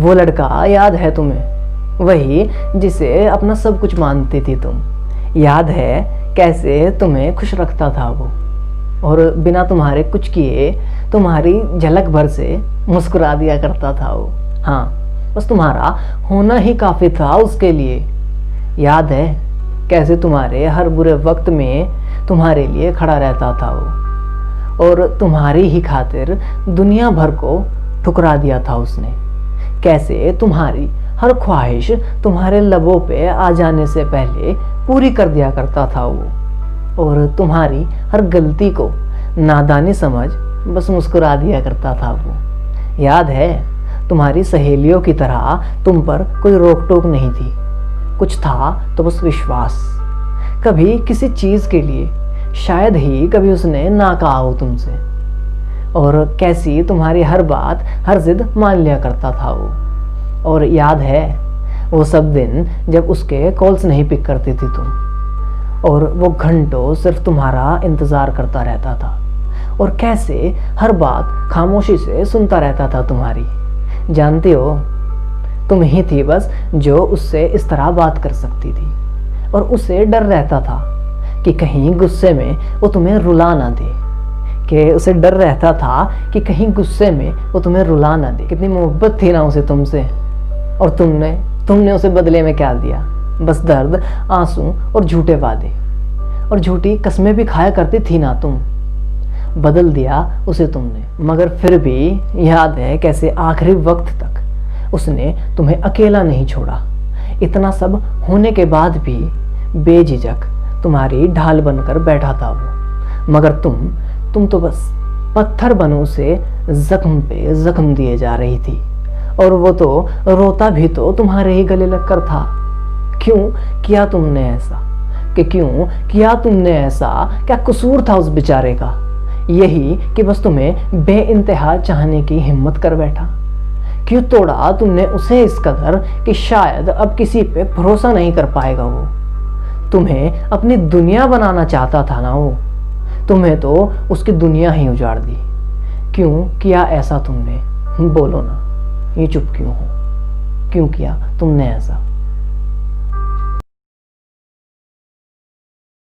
वो लड़का याद है तुम्हें, वही जिसे अपना सब कुछ मानती थी तुम। याद है कैसे तुम्हें खुश रखता था वो, और बिना तुम्हारे कुछ किए तुम्हारी झलक भर से मुस्कुरा दिया करता था वो। हाँ, बस तुम्हारा होना ही काफ़ी था उसके लिए। याद है कैसे तुम्हारे हर बुरे वक्त में तुम्हारे लिए खड़ा रहता था वो, और तुम्हारी ही खातिर दुनिया भर को ठुकरा दिया था उसने। कैसे तुम्हारी हर ख्वाहिश तुम्हारे लबों पे आ जाने से पहले पूरी कर दिया करता था वो, और तुम्हारी हर गलती को नादानी समझ बस मुस्कुरा दिया करता था वो। याद है तुम्हारी सहेलियों की तरह तुम पर कोई रोक टोक नहीं थी, कुछ था तो बस विश्वास। कभी किसी चीज़ के लिए शायद ही कभी उसने ना कहा हो तुमसे, और कैसी तुम्हारी हर बात हर जिद मान लिया करता था वो। और याद है वो सब दिन जब उसके कॉल्स नहीं पिक करती थी तुम, और वो घंटों सिर्फ तुम्हारा इंतज़ार करता रहता था, और कैसे हर बात खामोशी से सुनता रहता था तुम्हारी। जानती हो, तुम ही थी बस जो उससे इस तरह बात कर सकती थी, और उसे डर रहता था कि कहीं गुस्से में वो तुम्हें रुला ना दे, कि उसे डर रहता था कि कहीं गुस्से में वो तुम्हें रुला ना दे। कितनी मोहब्बत थी ना उसे तुमसे, और तुमने उसे बदले में क्या दिया? बस दर्द, आंसू और झूठे वादे और झूठी कस्में भी खाया करती थी ना तुम। बदल दिया उसे तुमने, मगर फिर भी याद है कैसे आखिरी वक्त तक उसने तुम्हें अकेला नहीं छोड़ा। इतना सब होने के बाद भी बेझिझक तुम्हारी ढाल बनकर बैठा था वो, मगर तुम तो बस पत्थर बनो से जख्म पे जख्म दिए जा रही थी, और वो तो रोता भी तो तुम्हारे ही गले लगकर था। क्यों किया तुमने ऐसा? क्यों किया तुमने ऐसा? क्या कसूर था उस बेचारे का? यही कि बस तुम्हें बेइंतहा चाहने की हिम्मत कर बैठा। क्यों तोड़ा तुमने उसे इस कदर कि शायद अब किसी पे भरोसा नहीं कर पाएगा वो? तुम्हें अपनी दुनिया बनाना चाहता था ना वो, तुम्हें तो उसकी दुनिया ही उजाड़ दी। क्यों किया ऐसा तुमने? बोलो ना, ये चुप क्यों हो? क्यों किया तुमने ऐसा?